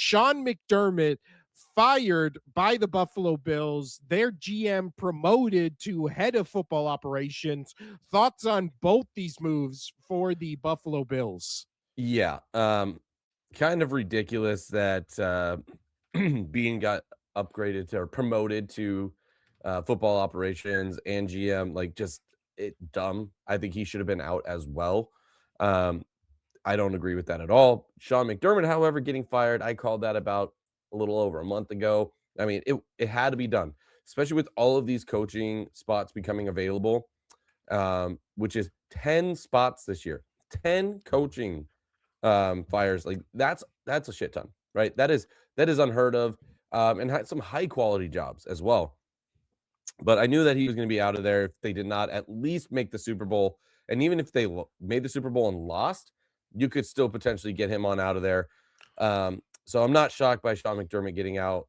Sean McDermott fired by the Buffalo Bills, their GM promoted to head of football operations. Thoughts on both these moves for the Buffalo Bills? Yeah, kind of ridiculous that, Bean got upgraded to or promoted to, football operations and GM, like, just dumb. I think he should have been out as well. Um, I don't agree with that at all. Sean McDermott, however, getting fired, I called that about a little over a month ago. I mean, it had to be done, especially with all of these coaching spots becoming available, which is 10 spots this year, 10 coaching fires. Like that's a shit ton, right? That is unheard of, and had some high quality jobs as well. But I knew that he was going to be out of there if they did not at least make the Super Bowl. And even if they made the Super Bowl and lost, you could still potentially get him on out of there. So I'm not shocked by Sean McDermott getting out.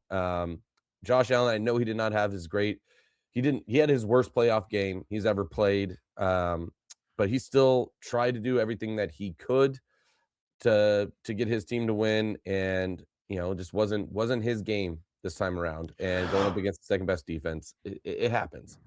Josh Allen, I know he did not have his great. He had his worst playoff game he's ever played. But he still tried to do everything that he could to get his team to win, and just wasn't his game this time around. And going up against the second best defense, it happens.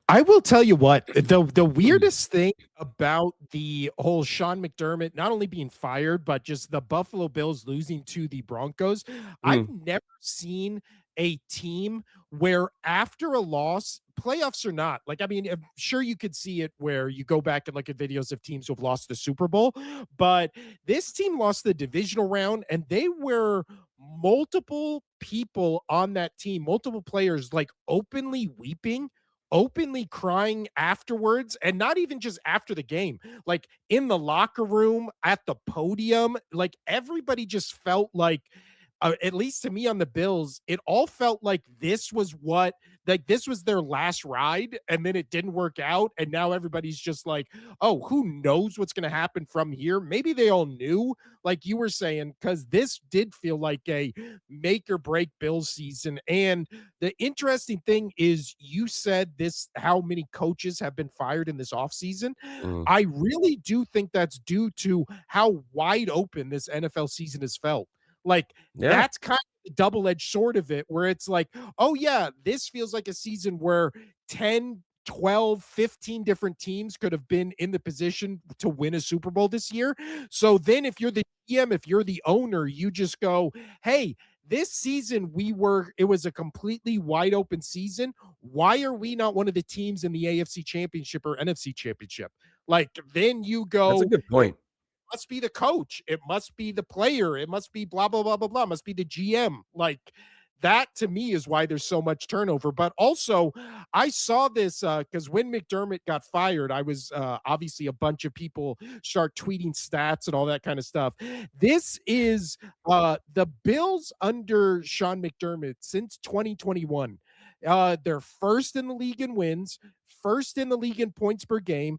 I will tell you what, the weirdest thing about the whole Sean McDermott not only being fired, but just the Buffalo Bills losing to the Broncos, I've Mm, never seen a team where after a loss, playoffs or not, like, I mean, I'm sure you could see it where you go back and look at videos of teams who have lost the Super Bowl, but this team lost the divisional round and they were multiple people on that team, multiple players like openly weeping, openly crying afterwards, and not even just after the game, like in the locker room, at the podium, like everybody just felt like, at least to me on the Bills, it all felt like this was what, like this was their last ride, and then it didn't work out, and now everybody's just like, oh, who knows what's going to happen from here? Maybe they all knew, like you were saying, because this did feel like a make or break Bills season. And the interesting thing is, you said this, how many coaches have been fired in this offseason. mm. I really do think that's due to how wide open this NFL season has felt. Like, Yeah, that's kind of the double-edged sword of it, where it's like, oh, yeah, this feels like a season where 10, 12, 15 different teams could have been in the position to win a Super Bowl this year. So then if you're the GM, if you're the owner, you just go, hey, this season it was a completely wide open season. Why are we not one of the teams in the AFC Championship or NFC Championship? Like, then you that's a go, good point. must be the coach. It must be the player. It must be blah, blah, blah, blah, blah. It must be the GM. Like, that to me is why there's so much turnover. But also, I saw this because when McDermott got fired, I was obviously a bunch of people start tweeting stats and all that kind of stuff. This is the Bills under Sean McDermott since 2021. They're first in the league in wins, first in the league in points per game,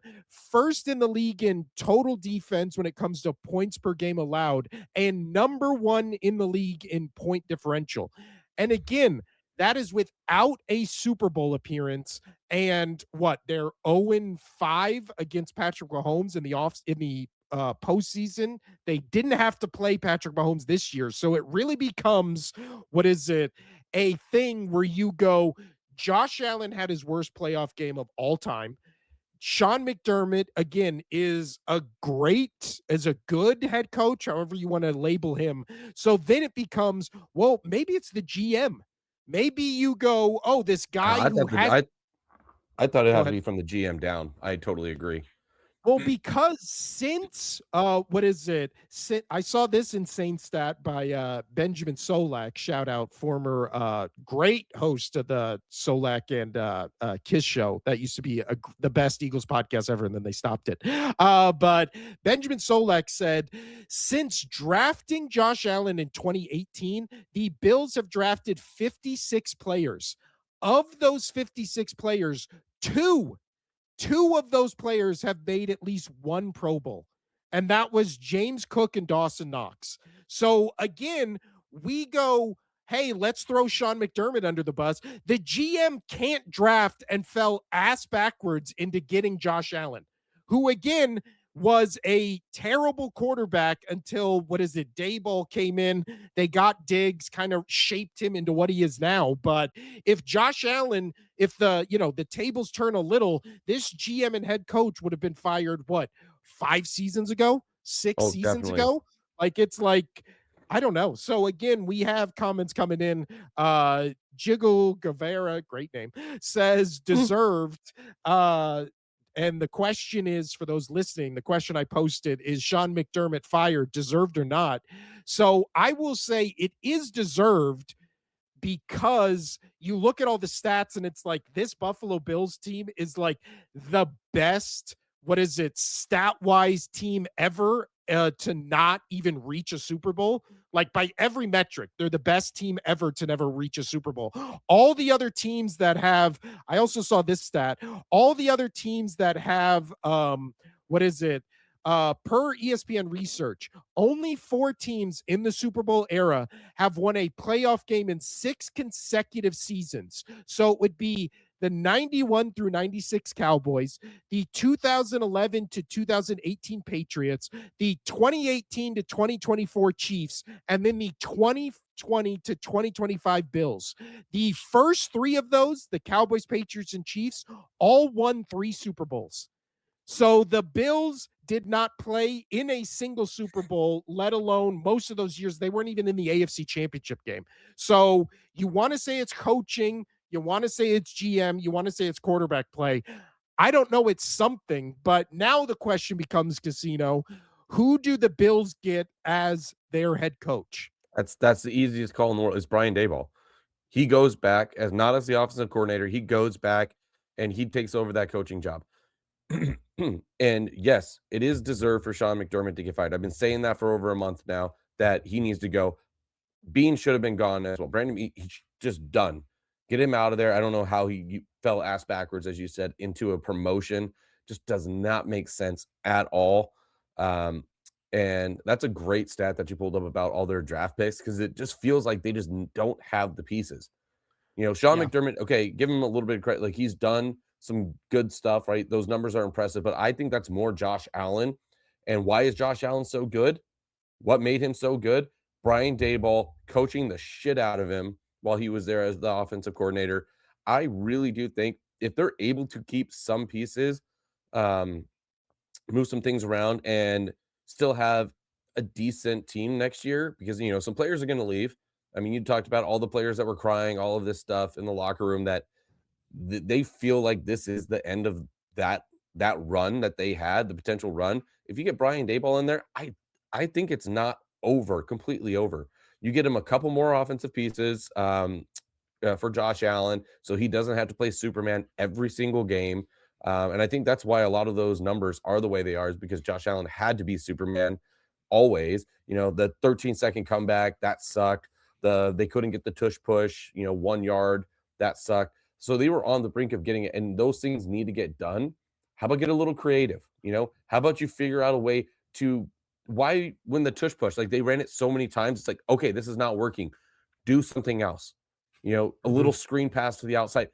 first in the league in total defense when it comes to points per game allowed, and number one in the league in point differential. And again, that is without a Super Bowl appearance. And what, they're 0-5 against Patrick Mahomes in the postseason. They didn't have to play Patrick Mahomes this year. So it really becomes, what is it? A thing where you go, Josh Allen had his worst playoff game of all time. Sean McDermott, again, is a good head coach, however you want to label him. So then it becomes, well, maybe it's the GM. Maybe you go, oh, this guy I who thought has, I thought it go had to ahead. be from the GM down. I totally agree. Well, because since what is it? I saw this insane stat by Benjamin Solak. Shout out, former great host of the Solak and Kiss show. That used to be the best Eagles podcast ever, and then they stopped it. But Benjamin Solak said, since drafting Josh Allen in 2018, the Bills have drafted 56 players. Of those 56 players, two of those players have made at least one Pro Bowl, and that was James Cook and Dawson Knox. So again, we go, hey, let's throw Sean McDermott under the bus. The GM can't draft and fell ass backwards into getting Josh Allen, who again was a terrible quarterback until what is it? Dayball came in. They got Diggs, kind of shaped him into what he is now. But if Josh Allen, if the tables turn a little, this GM and head coach would have been fired what 5 seasons ago, six Oh, seasons definitely. ago. It's like I don't know. So again, we have comments coming in. Jiggle Guevara, great name, says deserved. And the question is for those listening, the question I posted is Sean McDermott fired, deserved or not? So I will say it is deserved because you look at all the stats and it's like this Buffalo Bills team is like the best, what is it, stat wise team ever to not even reach a Super Bowl. Like by every metric, they're the best team ever to never reach a Super Bowl. All the other teams that have, I also saw this stat, all the other teams that have, what is it, per ESPN research, only 4 teams in the Super Bowl era have won a playoff game in 6 consecutive seasons. So it would be the 91 through 96 Cowboys, the 2011 to 2018 Patriots, the 2018 to 2024 Chiefs, and then the 2020 to 2025 Bills. The first 3 of those, the Cowboys, Patriots, and Chiefs, all won 3 Super Bowls. So the Bills did not play in a single Super Bowl, let alone most of those years. They weren't even in the AFC Championship game. So you want to say it's coaching, you want to say it's GM, you want to say it's quarterback play. I don't know, it's something, but now the question becomes, Casino, who do the Bills get as their head coach? That's the easiest call in the world is Brian Daboll. He goes back as not as the offensive coordinator. He goes back and he takes over that coaching job. And yes, it is deserved for Sean McDermott to get fired. I've been saying that for over a month now that he needs to go. Bean should have been gone as well. Brandon, he's just done. Get him out of there. I don't know how he fell ass backwards, as you said, into a promotion. Just does not make sense at all. Um, and that's a great stat that you pulled up about all their draft picks because it just feels like they just don't have the pieces. Sean Yeah. McDermott, okay, give him a little bit of credit. Like he's done some good stuff, right? Those numbers are impressive, but I think that's more Josh Allen. And why is Josh Allen so good? What made him so good? Brian Daboll coaching the shit out of him while he was there as the offensive coordinator. I really do think if they're able to keep some pieces, um, move some things around, and still have a decent team next year, because some players are going to leave. I mean, you talked about all the players that were crying, all of this stuff in the locker room that they feel like this is the end of that run that they had, the potential run. If you get Brian Daboll in there, I think it's not over, completely over. You get him a couple more offensive pieces for Josh Allen, so he doesn't have to play Superman every single game. And I think that's why a lot of those numbers are the way they are, is because Josh Allen had to be Superman always. The 13-second comeback that sucked. They couldn't get the tush push, 1 yard that sucked. So they were on the brink of getting it, and those things need to get done. How about get a little creative? How about you figure out a way to why when the tush push, like they ran it so many times, it's like, okay, this is not working. Do something else. A Mhm. little screen pass to the outside.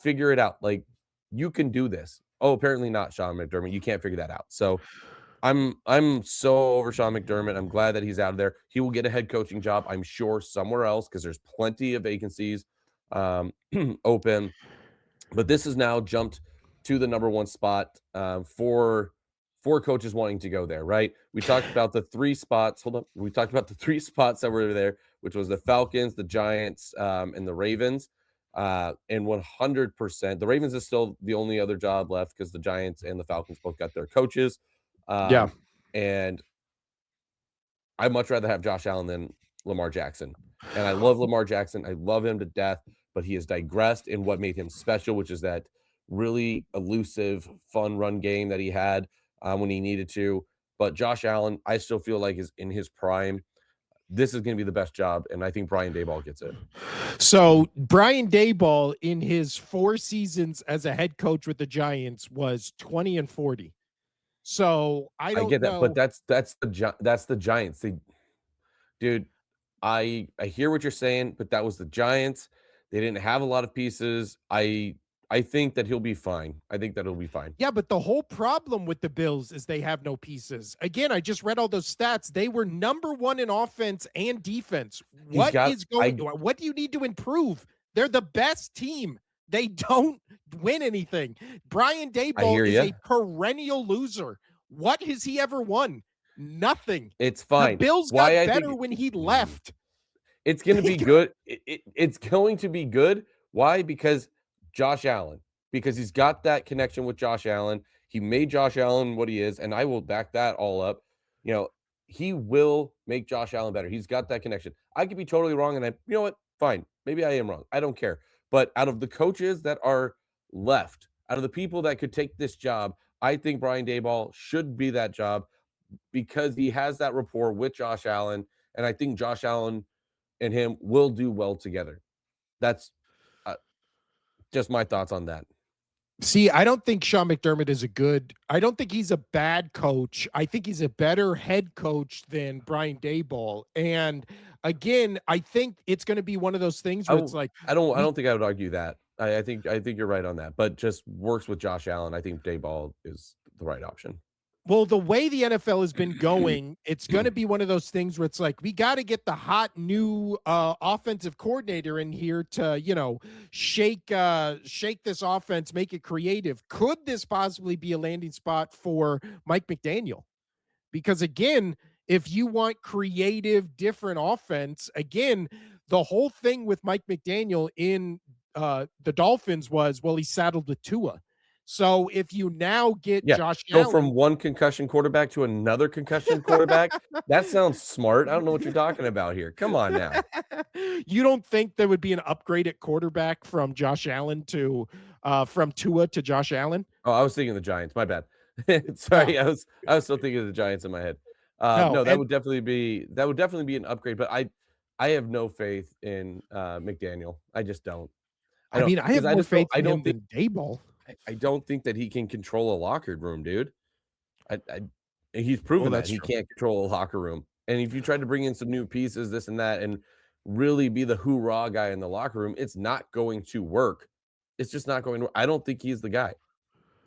Figure it out. Like you can do this. Oh, apparently not, Sean McDermott. You can't figure that out. So I'm so over Sean McDermott. I'm glad that he's out of there. He will get a head coaching job, I'm sure, somewhere else because there's plenty of vacancies open. But this has now jumped to the number one spot for four coaches wanting to go there, right? We talked about the 3 spots. Hold up. We talked about the 3 spots that were there, which was the Falcons, the Giants, and the Ravens. And 100%, the Ravens is still the only other job left because the Giants and the Falcons both got their coaches. Yeah. And I'd much rather have Josh Allen than Lamar Jackson. And I love Lamar Jackson. I love him to death, but he has digressed in what made him special, which is that really elusive, fun run game that he had when he needed to. But Josh Allen, I still feel like is in his prime. This is going to be the best job, and I think Brian Daboll gets it. So Brian Dayball in his 4 seasons as a head coach with the Giants was 20-40. So I I don't get that, but know. that's the Giants. Dude, I hear what you're saying, but that was the Giants. They didn't have a lot of pieces. I I think that he'll be fine. I think that he'll be fine. Yeah, but the whole problem with the Bills is they have no pieces. Again, I just read all those stats. They were number 1 in offense and defense. He's got What do you need to improve? They're the best team. They don't win anything. Brian I Daboll hear is a you. perennial loser. What has he ever won? Nothing. It's The fine. Bills Why got I think better when he mm. left. It's gonna They be got good. It's going to be good. Why? Because Josh Allen. Because he's got that connection with Josh Allen. He made Josh Allen what he is, and I will back that all up. You know, he will make Josh Allen better. He's got that connection. I could be totally wrong, and you know what? Fine. Maybe I am wrong. I don't care. But out of the coaches that are left, out of the people that could take this job, I think Brian Daboll should be that job because he has that rapport with Josh Allen, and I think Josh Allen and him will do well together. That's uh, just my thoughts on that. See, I don't think he's a bad coach. I think he's a better head coach than Brian Daboll. And again, I think it's going to be one of those things I where it's w- like I we don't think I would argue that. I think you're right on that. But just works with Josh Allen. I think Dayball is the right option. well, the way the NFL has been going, it's going to be one of those things where it's like we got to get the hot new offensive coordinator in here to, shake this offense, make it creative. Could this possibly be a landing spot for Mike McDaniel? Because again, if you want creative, different offense, again, the whole thing with Mike McDaniel in the Dolphins was, well, he saddled with Tua. So if you now get Yeah, Josh go from Allen, one concussion quarterback to another concussion quarterback. That sounds smart. I don't know what you're talking about here. Come on now. you don't think there would be an upgrade at quarterback from Josh Allen to from Tua to Josh Allen? Oh, I was thinking the Giants. My bad. Oh, Sorry, I was still thinking of the Giants in my head. no. No, And that would definitely be an upgrade. But I have no faith in McDaniel. I just don't. I I don't mean, I because have more faith I in him don't think than Dayball. I don't think that he can control a locker room, dude. I he's Well, proven that that's he true. can't control a locker room. And if you try to bring in some new pieces, this and that, and really be the hoorah guy in the locker room, it's not going to work. It's just not going to. I don't think he's the guy.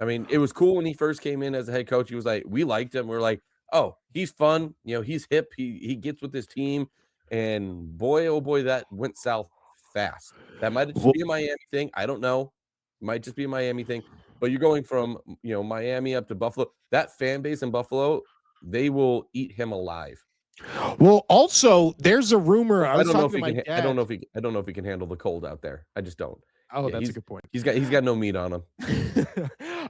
I mean, it was cool when he first came in as a head coach. He was like, we liked him. We're like, oh, he's fun. You know, he's hip. He gets with his team. And boy, oh boy, that went south fast. That might just Well, be a Miami thing. I don't know. Might just be a Miami thing. But you're going from Miami up to Buffalo. That fan base in Buffalo, they will eat him alive. well, also, there's a rumor. I I was don't know talking if to he my can. I don't dad. know if he. I don't know if he can handle the cold out there. I just don't. Oh, Yeah, that's a good point. he's got no meat on him.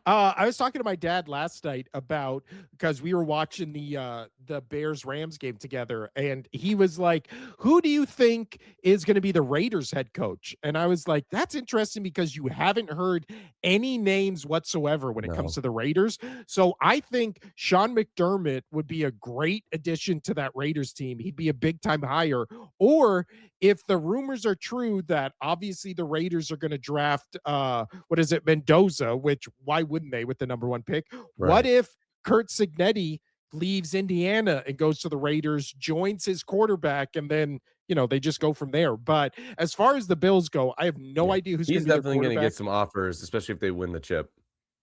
I was talking to my dad last night about because we were watching the Bears Rams game together, and he was like, "Who do you think is going to be the Raiders head coach?" And I was like, "That's interesting because you haven't heard any names whatsoever when it comes No. to the Raiders." So I think Sean McDermott would be a great addition to that Raiders team. He'd be a big time hire. Or if the rumors are true that obviously the Raiders are going to draft what is it, Mendoza, which why wouldn't they with the number 1 pick? What Right. if Kurt Signetti leaves Indiana and goes to the Raiders, joins his quarterback, and then they just go from there. But as far as the Bills go, I have no Yeah. idea who's going He's to be their definitely gonna quarterback. get some offers, especially if they win the chip.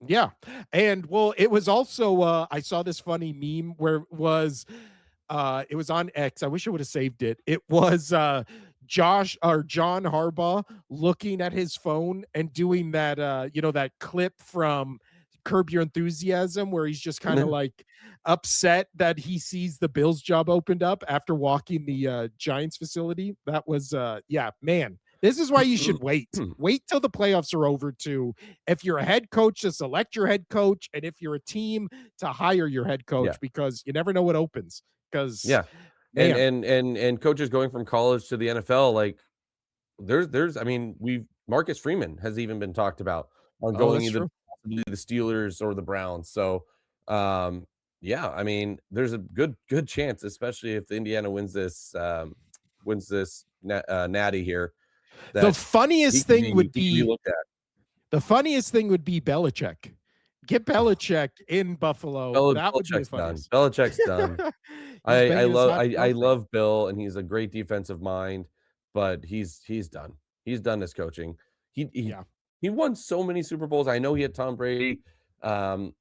Yeah. And well, it was also I saw this funny meme where it was on X. I wish I would have saved it. It was Josh or John Harbaugh looking at his phone and doing that that clip from Curb Your Enthusiasm where he's just kind of like upset that he sees the Bills job opened up after walking the Giants facility. That was yeah, man. This is why you should wait. Wait till the playoffs are over to if you're a head coach to select your head coach and if you're a team to hire your head Yeah. coach because you never know what opens. Because Yeah. And man, and and and coaches going from college to the NFL, like, there's I mean, we've Marcus Freeman has even been talked about on oh, going that's either true. possibly the Steelers or the Browns. So, yeah, I mean, there's a good chance, especially if Indiana wins this natty here, The that funniest thing would he could be be looked at. the funniest thing would be Belichick. Get Belichick in Buffalo. That would be the Belichick's done. funniest. Belichick's done. He's banging his hot I girlfriend. love Bill, and he's a great defensive mind, but he's done. He's done his coaching. He Yeah. He won so many Super Bowls. I know he had Tom Brady, and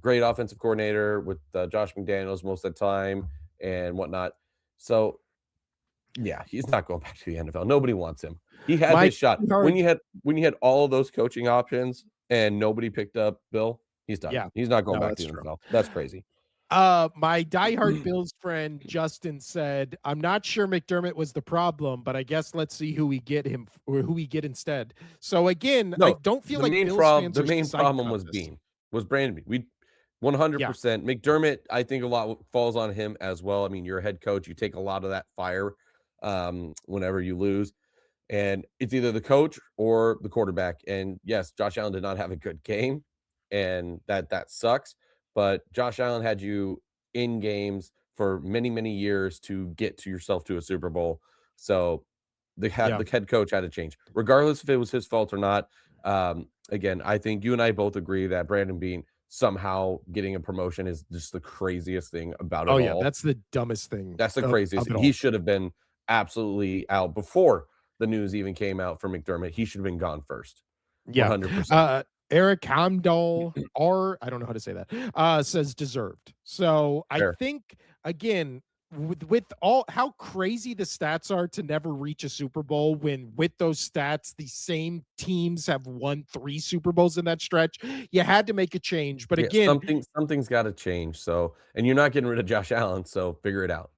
great offensive coordinator with Josh McDaniels most of the time and whatnot. So yeah, he's not going back to the NFL. Nobody wants him. He had My his shot hard when you had all of those coaching options and nobody picked up Bill. He's done. Yeah. He's not going No, back to that's the true. NFL. That's crazy. My diehard Bills friend Justin said, "I'm not sure McDermott was the problem, but I guess let's see who we get him or who we get instead." So again, I No, don't feel like Bills fans the are main psyched problem about was this. Brandon Beane. We Yeah, 100% McDermott, I think a lot falls on him as well. I mean, you're a head coach, you take a lot of that fire whenever you lose. And it's either the coach or the quarterback. And yes, Josh Allen did not have a good game, and that sucks. But Josh Allen had you in games for many, many years to get to yourself to a Super Bowl. So yeah. the head coach had to change, regardless if it was his fault or not. Again, I think you and I both agree that Brandon Bean somehow getting a promotion is just the craziest thing about Oh, it yeah, all. that's the dumbest thing That's the craziest of it thing. He all. should have been absolutely out before the news even came out for McDermott. He should have been gone first. Yeah. 100%. Eric Hamdahl, I don't know how to say that, says deserved. So I Fair. think again, with all how crazy the stats are to never reach a Super Bowl when with those stats, the same teams have won 3 Super Bowls in that stretch, you had to make a change. But Yeah, again, something's gotta change, so and you're not getting rid of Josh Allen, so figure it out.